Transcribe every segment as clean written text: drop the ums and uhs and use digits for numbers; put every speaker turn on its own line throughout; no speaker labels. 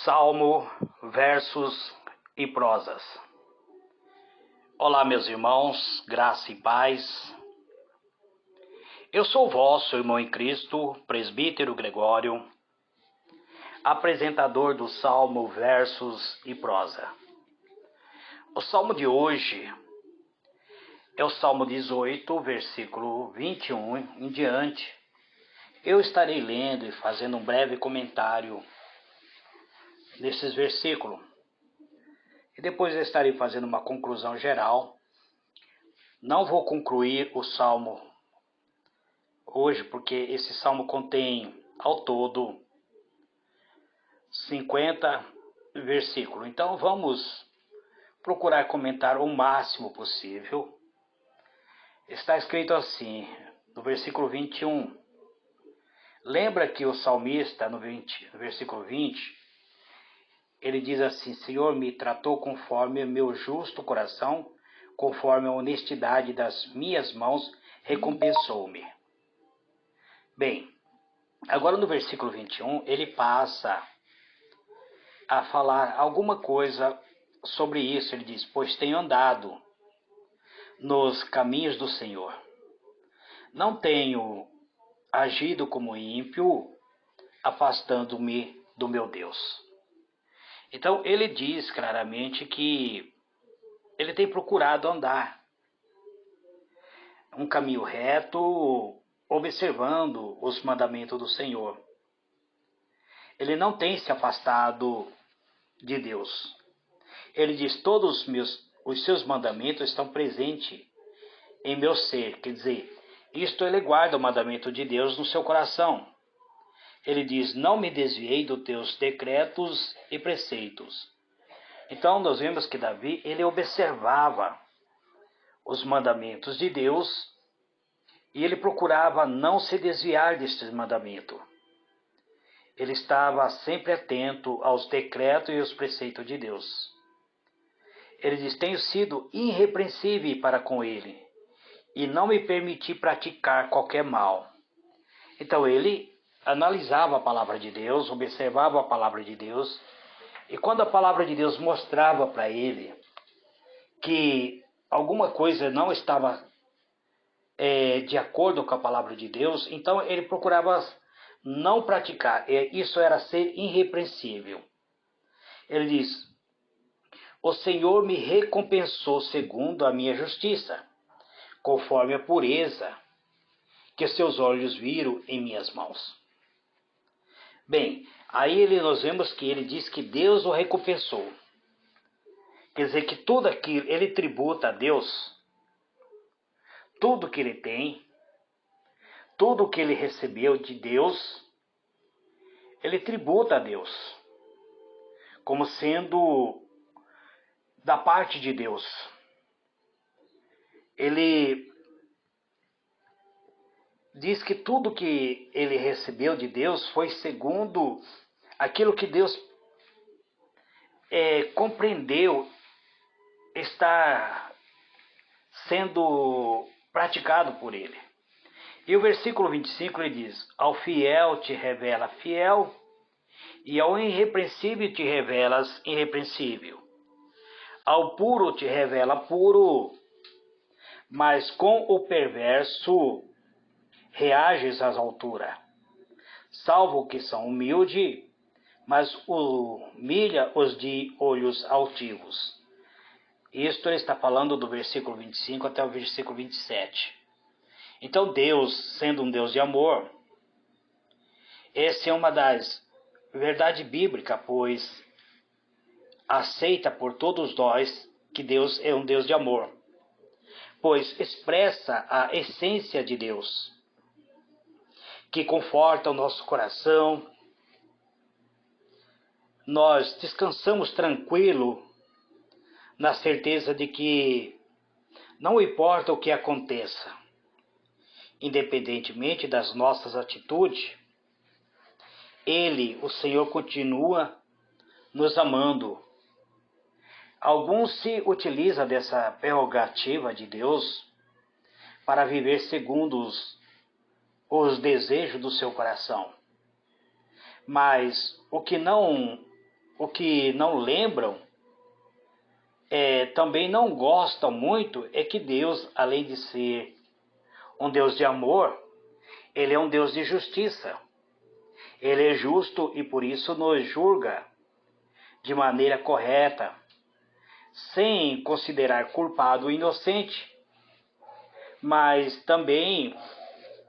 Salmo, versos e prosas. Olá, meus irmãos, graça e paz. Eu sou vosso irmão em Cristo, presbítero Gregório, apresentador do Salmo, versos e prosa. O Salmo de hoje é o Salmo 18, versículo 21 em diante. Eu estarei lendo e fazendo um breve comentário nesses versículos. E depois eu estarei fazendo uma conclusão geral. Não vou concluir o Salmo hoje, porque esse Salmo contém, ao todo, 50 versículos. Então vamos procurar comentar o máximo possível. Está escrito assim, no versículo 21. Lembra que o salmista, no versículo 20, ele diz assim: Senhor, me tratou conforme o meu justo coração, conforme a honestidade das minhas mãos, recompensou-me. Bem, agora no versículo 21, ele passa a falar alguma coisa sobre isso. Ele diz: pois tenho andado nos caminhos do Senhor. Não tenho agido como ímpio, afastando-me do meu Deus. Então ele diz claramente que ele tem procurado andar um caminho reto, observando os mandamentos do Senhor. Ele não tem se afastado de Deus. Ele diz: todos os seus mandamentos estão presentes em meu ser. Quer dizer, isto ele guarda o mandamento de Deus no seu coração. Ele diz: não me desviei dos teus decretos e preceitos. Então nós vemos que Davi, ele observava os mandamentos de Deus e ele procurava não se desviar destes mandamentos. Ele estava sempre atento aos decretos e aos preceitos de Deus. Ele diz: tenho sido irrepreensível para com ele e não me permiti praticar qualquer mal. Então ele analisava a palavra de Deus, observava a palavra de Deus, e quando a palavra de Deus mostrava para ele que alguma coisa não estava de acordo com a palavra de Deus, então ele procurava não praticar. Isso era ser irrepreensível. Ele diz: o Senhor me recompensou segundo a minha justiça, conforme a pureza que seus olhos viram em minhas mãos. Bem, aí nós vemos que ele diz que Deus o recompensou. Quer dizer que tudo aquilo, ele tributa a Deus, tudo que ele tem, tudo que ele recebeu de Deus, ele tributa a Deus, como sendo da parte de Deus. Ele diz que tudo que ele recebeu de Deus foi segundo aquilo que Deus compreendeu estar sendo praticado por ele. E o versículo 25 ele diz: ao fiel te revela fiel, e ao irrepreensível te revelas irrepreensível. Ao puro te revela puro, mas com o perverso reages às alturas. Salvo que são humildes, mas humilha os de olhos altivos. Isto ele está falando do versículo 25 até o versículo 27. Então Deus, sendo um Deus de amor, essa é uma das verdades bíblicas, pois aceita por todos nós que Deus é um Deus de amor, pois expressa a essência de Deus, que conforta o nosso coração. Nós descansamos tranquilo na certeza de que não importa o que aconteça, independentemente das nossas atitudes, Ele, o Senhor, continua nos amando. Alguns se utilizam dessa prerrogativa de Deus para viver segundo os desejos do seu coração. Mas o que não o que não lembram, também não gostam muito, é que Deus, além de ser um Deus de amor, Ele é um Deus de justiça. Ele é justo e por isso nos julga de maneira correta, sem considerar culpado ou inocente. Mas também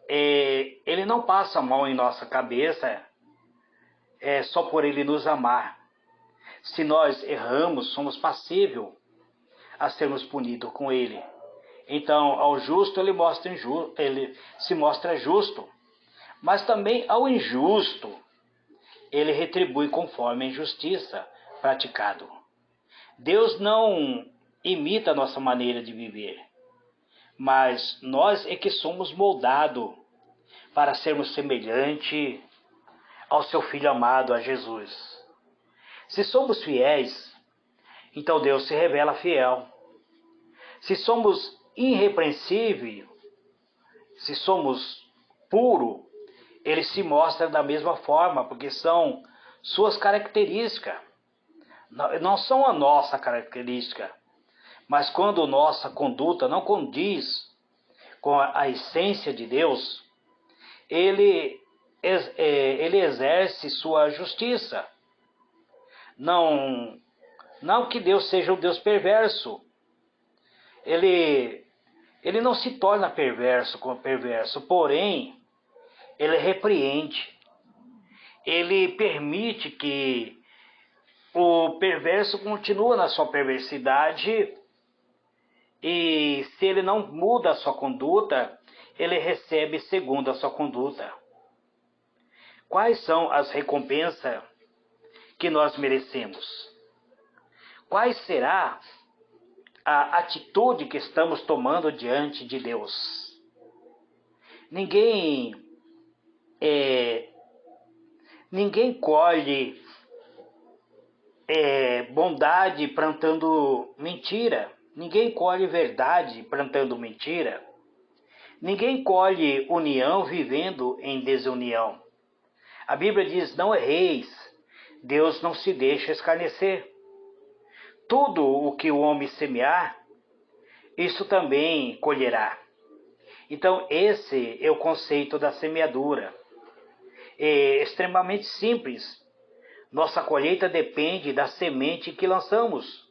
Ele não passa a mão em nossa cabeça só por Ele nos amar. Se nós erramos, somos passíveis a sermos punidos com Ele. Então, ao justo ele se mostra justo, mas também ao injusto ele retribui conforme a injustiça praticado. Deus não imita a nossa maneira de viver, mas nós é que somos moldados para sermos semelhantes ao seu Filho amado, a Jesus. Se somos fiéis, então Deus se revela fiel. Se somos irrepreensíveis, se somos puros, Ele se mostra da mesma forma, porque são suas características. Não são a nossa característica, mas quando nossa conduta não condiz com a essência de Deus, Ele exerce sua justiça. Não que Deus seja um Deus perverso. Ele não se torna perverso como perverso, porém, ele repreende. Ele permite que o perverso continue na sua perversidade e se ele não muda a sua conduta, ele recebe segundo a sua conduta. Quais são as recompensas que nós merecemos? Quais será a atitude que estamos tomando diante de Deus? Ninguém colhe bondade plantando mentira. Ninguém colhe verdade plantando mentira. Ninguém colhe união vivendo em desunião. A Bíblia diz: não erreis, Deus não se deixa escarnecer. Tudo o que o homem semear, isso também colherá. Então, esse é o conceito da semeadura. É extremamente simples. Nossa colheita depende da semente que lançamos.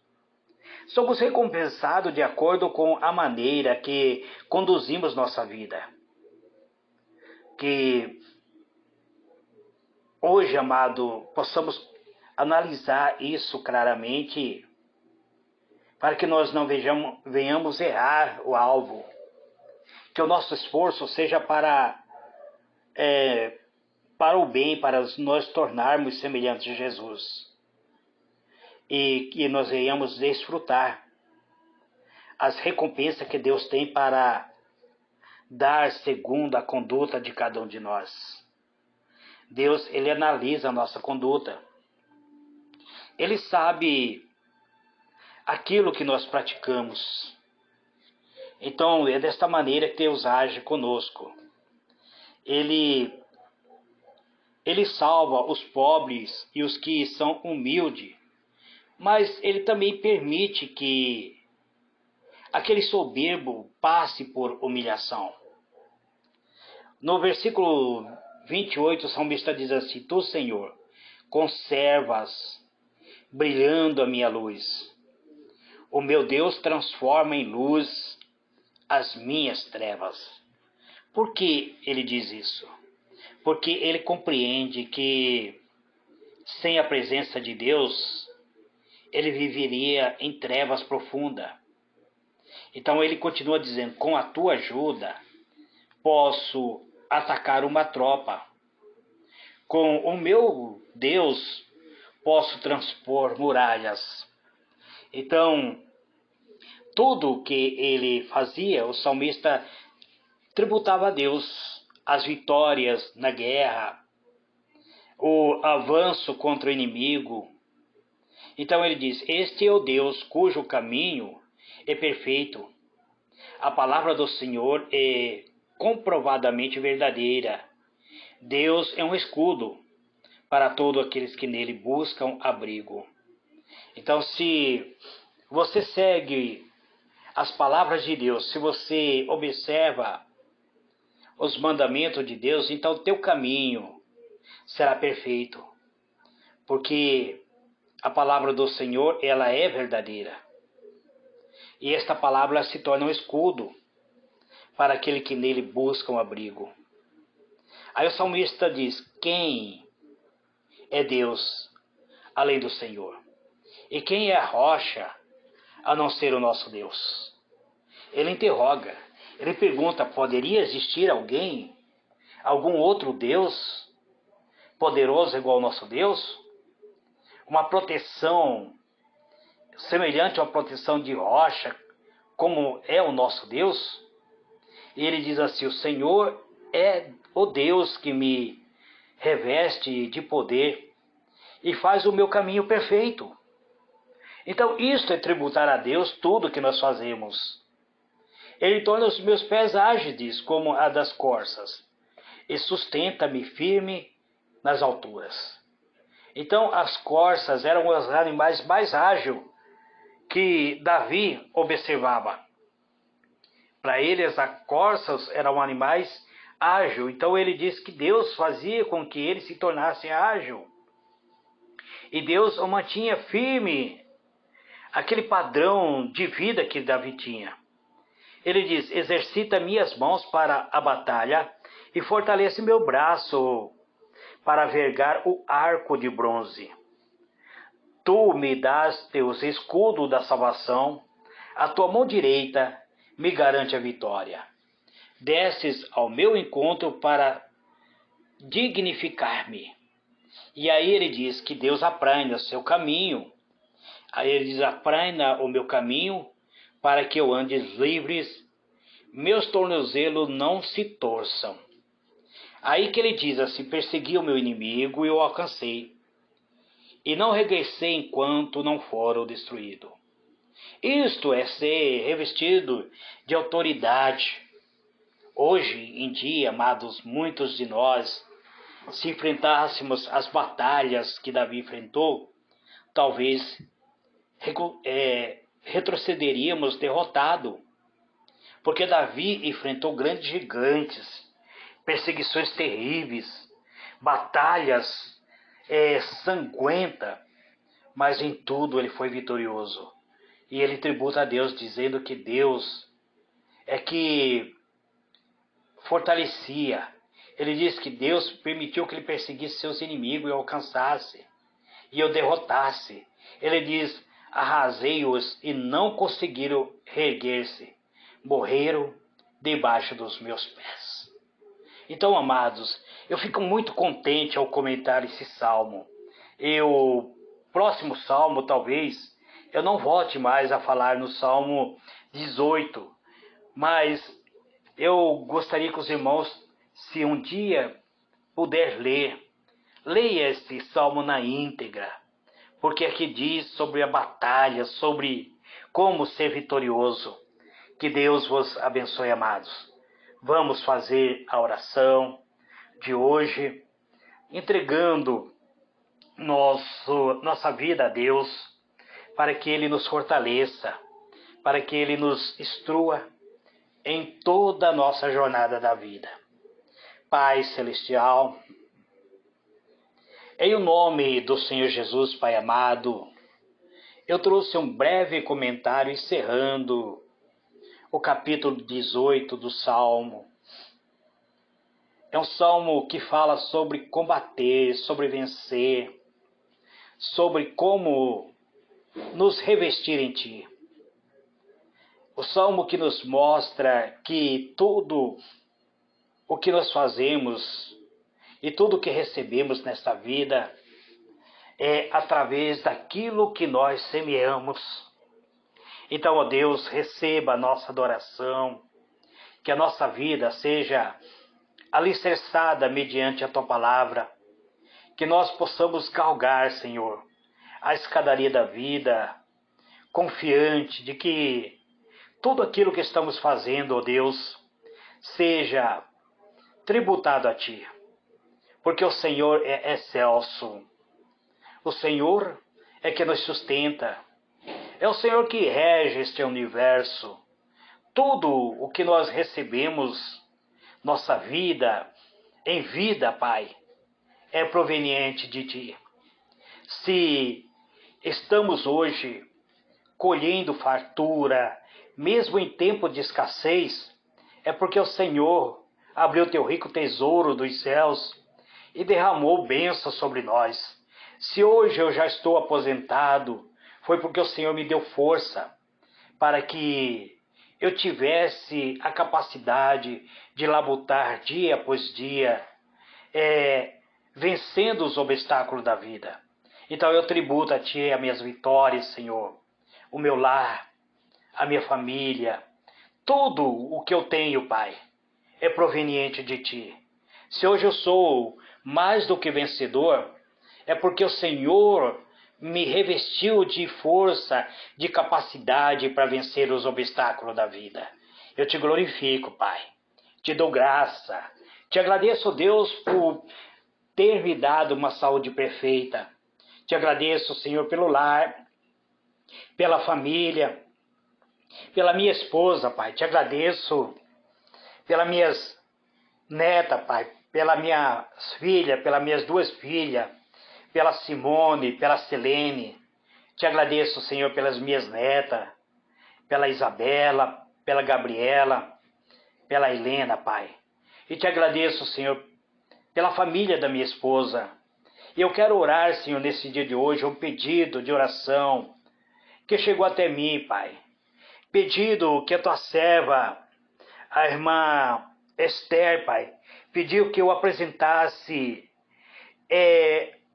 Somos recompensados de acordo com a maneira que conduzimos nossa vida. Que hoje, amado, possamos analisar isso claramente, para que nós não venhamos errar o alvo. Que o nosso esforço seja para o bem, para nós tornarmos semelhantes a Jesus. E que nós venhamos desfrutar as recompensas que Deus tem para dar segundo a conduta de cada um de nós. Deus, Ele analisa a nossa conduta. Ele sabe aquilo que nós praticamos. Então, é desta maneira que Deus age conosco. Ele salva os pobres e os que são humildes, mas Ele também permite que aquele soberbo passe por humilhação. No versículo 28, o salmista diz assim: Tu, Senhor, conservas brilhando a minha luz. O meu Deus transforma em luz as minhas trevas. Por que ele diz isso? Porque ele compreende que sem a presença de Deus, ele viveria em trevas profundas. Então ele continua dizendo: com a tua ajuda, posso atacar uma tropa. Com o meu Deus, posso transpor muralhas. Então, tudo que ele fazia, o salmista tributava a Deus, as vitórias na guerra, o avanço contra o inimigo. Então ele diz: este é o Deus cujo caminho é perfeito. A palavra do Senhor é comprovadamente verdadeira. Deus é um escudo para todos aqueles que nele buscam abrigo. Então, se você segue as palavras de Deus, se você observa os mandamentos de Deus, então teu caminho será perfeito, porque a palavra do Senhor, ela é verdadeira. E esta palavra se torna um escudo para aquele que nele busca um abrigo. Aí o salmista diz: quem é Deus além do Senhor? E quem é a rocha a não ser o nosso Deus? Ele interroga, ele pergunta: poderia existir alguém, algum outro Deus poderoso igual ao nosso Deus? Uma proteção semelhante a uma proteção de rocha, como é o nosso Deus? E ele diz assim: o Senhor é o Deus que me reveste de poder e faz o meu caminho perfeito. Então isto é tributar a Deus tudo que nós fazemos. Ele torna os meus pés ágeis como a das corças e sustenta-me firme nas alturas. Então as corças eram os animais mais ágeis que Davi observava. Para eles, as corças eram animais ágeis. Então ele diz que Deus fazia com que ele se tornasse ágil. E Deus o mantinha firme, aquele padrão de vida que Davi tinha. Ele diz: exercita minhas mãos para a batalha e fortalece meu braço para vergar o arco de bronze. Tu me dás teus escudos da salvação, a tua mão direita me garante a vitória. Desces ao meu encontro para dignificar-me. E aí ele diz que Deus apraina o seu caminho. Aí ele diz: apraina o meu caminho para que eu ande livres, meus tornozelos não se torçam. Aí que ele diz assim: persegui o meu inimigo e o alcancei, e não regressei enquanto não for destruído. Isto é ser revestido de autoridade. Hoje em dia, amados, muitos de nós, se enfrentássemos as batalhas que Davi enfrentou, talvez retrocederíamos derrotado. Porque Davi enfrentou grandes gigantes, perseguições terríveis, batalhas sanguentas, mas em tudo ele foi vitorioso. E ele tributa a Deus, dizendo que Deus é que fortalecia. Ele diz que Deus permitiu que ele perseguisse seus inimigos e o alcançasse, e o derrotasse. Ele diz: arrasei-os e não conseguiram reerguer-se, morreram debaixo dos meus pés. Então, amados, eu fico muito contente ao comentar esse salmo. Próximo salmo, talvez, eu não volte mais a falar no Salmo 18, mas eu gostaria que os irmãos, se um dia puder leia este salmo na íntegra, porque aqui diz sobre a batalha, sobre como ser vitorioso. Que Deus vos abençoe, amados. Vamos fazer a oração de hoje, entregando nossa vida a Deus, para que Ele nos fortaleça, para que Ele nos instrua em toda a nossa jornada da vida. Pai Celestial, em o nome do Senhor Jesus, Pai amado, eu trouxe um breve comentário encerrando o capítulo 18 do Salmo. É um salmo que fala sobre combater, sobre vencer, sobre como nos revestir em Ti. O salmo que nos mostra que tudo o que nós fazemos e tudo o que recebemos nesta vida é através daquilo que nós semeamos. Então, ó Deus, receba a nossa adoração, que a nossa vida seja alicerçada mediante a Tua palavra, que nós possamos galgar, Senhor, a escadaria da vida, confiante de que tudo aquilo que estamos fazendo, ó Deus, seja tributado a Ti. porque o Senhor é excelso. O Senhor é que nos sustenta. É o Senhor que rege este universo. Tudo o que nós recebemos, nossa vida, em vida, Pai, é proveniente de Ti. Se estamos hoje colhendo fartura, mesmo em tempo de escassez, é porque o Senhor abriu teu rico tesouro dos céus e derramou bênçãos sobre nós. Se hoje eu já estou aposentado, foi porque o Senhor me deu força para que eu tivesse a capacidade de labutar dia após dia, vencendo os obstáculos da vida. Então eu tributo a Ti as minhas vitórias, Senhor, o meu lar, a minha família, tudo o que eu tenho, Pai, é proveniente de Ti. Se hoje eu sou mais do que vencedor, é porque o Senhor me revestiu de força, de capacidade para vencer os obstáculos da vida. Eu te glorifico, Pai. Te dou graça. Te agradeço, Deus, por ter me dado uma saúde perfeita. Te agradeço, Senhor, pelo lar, pela família, pela minha esposa, Pai. Te agradeço pelas minhas netas, Pai, pelas minhas filhas, pelas minhas 2 filhas, pela Simone, pela Selene. Te agradeço, Senhor, pelas minhas netas, pela Isabela, pela Gabriela, pela Helena, Pai. E te agradeço, Senhor, pela família da minha esposa. E eu quero orar, Senhor, nesse dia de hoje, um pedido de oração que chegou até mim, Pai. Pedido que a tua serva, a irmã Esther, Pai, pediu que eu apresentasse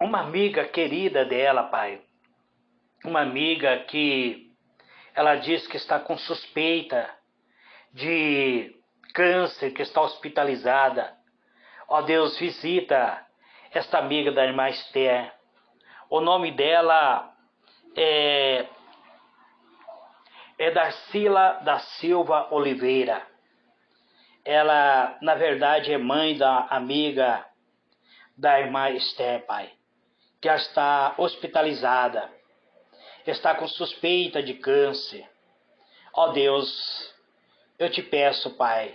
uma amiga querida dela, Pai. Uma amiga que ela diz que está com suspeita de câncer, que está hospitalizada. Ó Deus, visita esta amiga da irmã Esther. O nome dela é Darcila da Silva Oliveira. Ela, na verdade, é mãe da amiga da irmã Esther, Pai, que está hospitalizada, está com suspeita de câncer. Ó Deus, eu te peço, Pai,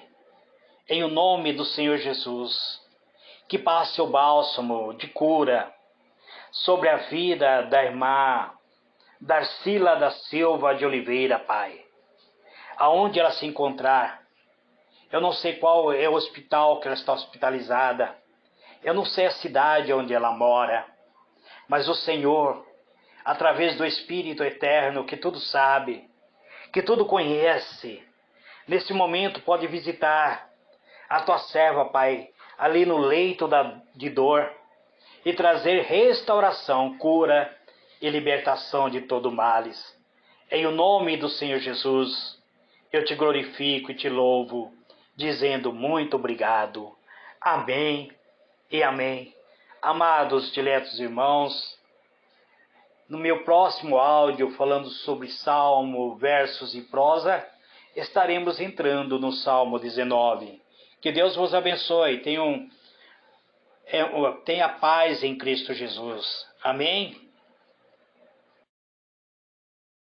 em o nome do Senhor Jesus, que passe o bálsamo de cura sobre a vida da irmã Darcila da Silva de Oliveira, Pai. Aonde ela se encontrar, eu não sei qual é o hospital que ela está hospitalizada, eu não sei a cidade onde ela mora, mas o Senhor, através do Espírito Eterno, que tudo sabe, que tudo conhece, nesse momento pode visitar a tua serva, Pai, ali no leito de dor, e trazer restauração, cura e libertação de todo males. Em o nome do Senhor Jesus, eu te glorifico e te louvo, dizendo muito obrigado. Amém e amém. Amados, diletos irmãos, no meu próximo áudio, falando sobre Salmo, versos e prosa, estaremos entrando no Salmo 19. Que Deus vos abençoe. Tenha paz em Cristo Jesus. Amém?